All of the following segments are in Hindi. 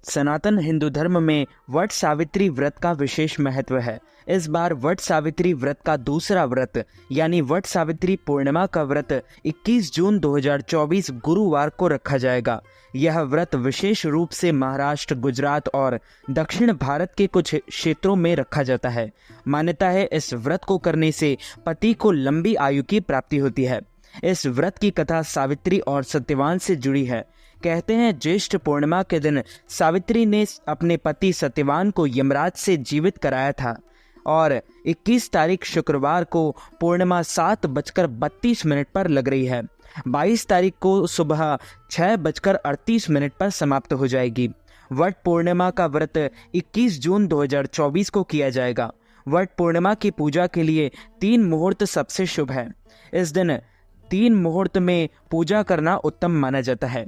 सनातन हिंदू धर्म में वट सावित्री व्रत का विशेष महत्व है। इस बार वट सावित्री व्रत का दूसरा व्रत यानी वट सावित्री पूर्णिमा का व्रत 21 जून 2024 गुरुवार को रखा जाएगा। यह व्रत विशेष रूप से महाराष्ट्र, गुजरात और दक्षिण भारत के कुछ क्षेत्रों में रखा जाता है। मान्यता है इस व्रत को करने से पति को लंबी आयु की प्राप्ति होती है। इस व्रत की कथा सावित्री और सत्यवान से जुड़ी है। कहते हैं ज्येष्ठ पूर्णिमा के दिन सावित्री ने अपने पति सत्यवान को यमराज से जीवित कराया था और 21 तारीख शुक्रवार को पूर्णिमा 7:32 पर लग रही है। 22 तारीख को सुबह 6:38 पर समाप्त हो जाएगी। वट पूर्णिमा का व्रत 21 जून 2024 को किया जाएगा। वट पूर्णिमा की पूजा के लिए 3 मुहूर्त सबसे शुभ है। इस दिन 3 मुहूर्त में पूजा करना उत्तम माना जाता है।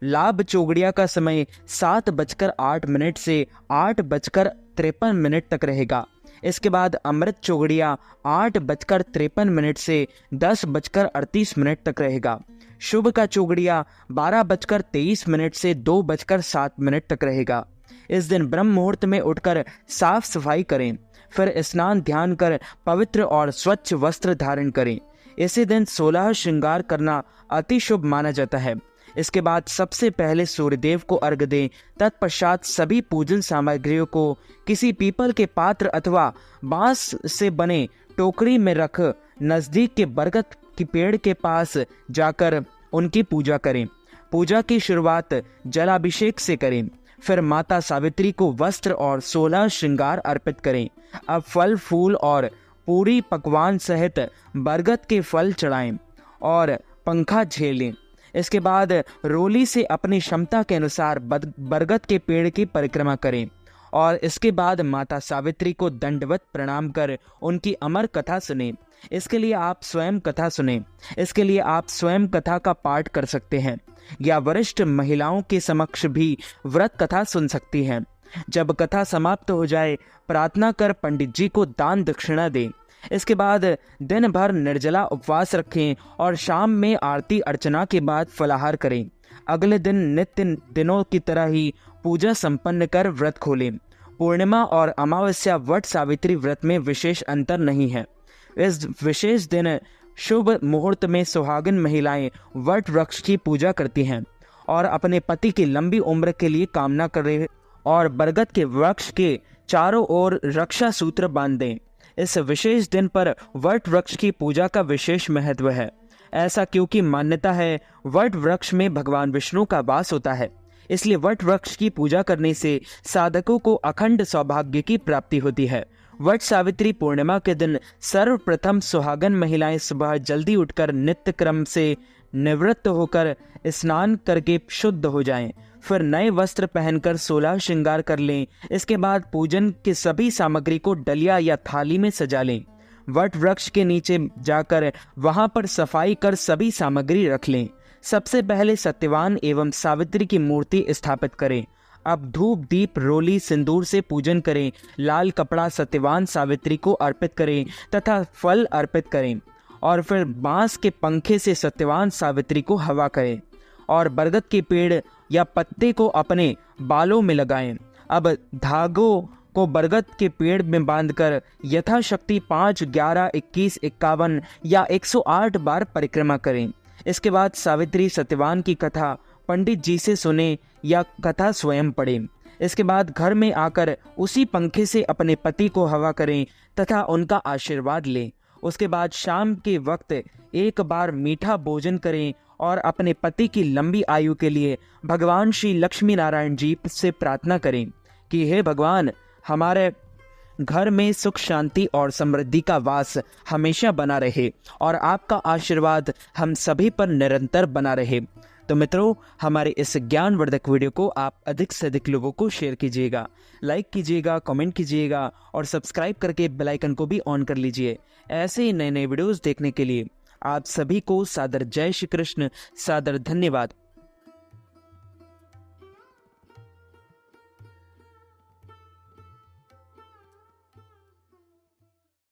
लाभ चौगड़िया का समय 7:08 से 8:53 तक रहेगा। इसके बाद अमृत चौगड़िया 8:53 से 10:38 तक रहेगा। शुभ का चौगड़िया 12:23 से 2:07 तक रहेगा। इस दिन ब्रह्म मुहूर्त में उठकर साफ सफाई करें, फिर स्नान ध्यान कर पवित्र और स्वच्छ वस्त्र धारण करें। इसी दिन 16 श्रृंगार करना अति शुभ माना जाता है। इसके बाद सबसे पहले सूर्यदेव को अर्घ दें। तत्पश्चात सभी पूजन सामग्रियों को किसी पीपल के पात्र अथवा बांस से बने टोकरी में रख नजदीक के बरगद के पेड़ के पास जाकर उनकी पूजा करें। पूजा की शुरुआत जलाभिषेक से करें। फिर माता सावित्री को वस्त्र और 16 श्रृंगार अर्पित करें। अब फल फूल और पूरी पकवान सहित बरगद के फल चढ़ाएं और पंखा झेलें। इसके बाद रोली से अपनी क्षमता के अनुसार बरगद के पेड़ की परिक्रमा करें और इसके बाद माता सावित्री को दंडवत प्रणाम कर उनकी अमर कथा सुनें। इसके लिए आप स्वयं कथा का पाठ कर सकते हैं या वरिष्ठ महिलाओं के समक्ष भी व्रत कथा सुन सकती हैं। जब कथा समाप्त हो जाए प्रार्थना कर पंडित जी को दान दक्षिणा दें। इसके बाद दिन भर निर्जला उपवास रखें और शाम में आरती अर्चना के बाद फलाहार करें। अगले दिन नित्य दिनों की तरह ही पूजा संपन्न कर व्रत खोलें। पूर्णिमा और अमावस्या वट सावित्री व्रत में विशेष अंतर नहीं है। इस विशेष दिन शुभ मुहूर्त में सुहागिन महिलाएं वट वृक्ष की पूजा करती हैं और अपने पति की लंबी उम्र के लिए कामना करें और बरगद के वृक्ष के चारों ओर रक्षा सूत्र बांध दें। इस विशेष दिन पर वट वृक्ष की पूजा का विशेष महत्व है। ऐसा क्योंकि मान्यता है वट वृक्ष में भगवान विष्णु का वास होता है। इसलिए वट वृक्ष की पूजा करने से साधकों को अखंड सौभाग्य की प्राप्ति होती है। वट सावित्री पूर्णिमा के दिन सर्वप्रथम सुहागन महिलाएं सुबह जल्दी उठकर नित्य क्रम से निवृत्त होकर स्नान करके शुद्ध हो जाएं। फिर नए वस्त्र पहनकर 16 श्रृंगार कर लें। इसके बाद पूजन की सभी सामग्री को डलिया या थाली में सजा लें। वट वृक्ष के नीचे जाकर वहां पर सफाई कर सभी सामग्री रख लें। सबसे पहले सत्यवान एवं सावित्री की मूर्ति स्थापित करें। अब धूप दीप रोली सिंदूर से पूजन करें। लाल कपड़ा सत्यवान सावित्री को अर्पित करें तथा फल अर्पित करें और फिर बांस के पंखे से सत्यवान सावित्री को हवा करें और बरगद के पेड़ या पत्ते को अपने बालों में लगाएं। अब धागों को बरगद के पेड़ में बांधकर यथाशक्ति 5, 11, 21, 51 या 108 बार परिक्रमा करें। इसके बाद सावित्री सत्यवान की कथा पंडित जी से सुने या कथा स्वयं पढ़ें। इसके बाद घर में आकर उसी पंखे से अपने पति को हवा करें तथा उनका आशीर्वाद लें। उसके बाद शाम के वक्त एक बार मीठा भोजन करें और अपने पति की लंबी आयु के लिए भगवान श्री लक्ष्मी नारायण जी से प्रार्थना करें कि हे भगवान, हमारे घर में सुख शांति और समृद्धि का वास हमेशा बना रहे और आपका आशीर्वाद हम सभी पर निरंतर बना रहे। तो मित्रों, हमारे इस ज्ञानवर्धक वीडियो को आप अधिक से अधिक लोगों को शेयर कीजिएगा, लाइक कीजिएगा, कमेंट कीजिएगा और सब्सक्राइब करके बेल आइकन को भी ऑन कर लीजिए। ऐसे ही नए नए वीडियोस देखने के लिए आप सभी को सादर जय श्री कृष्ण, सादर धन्यवाद।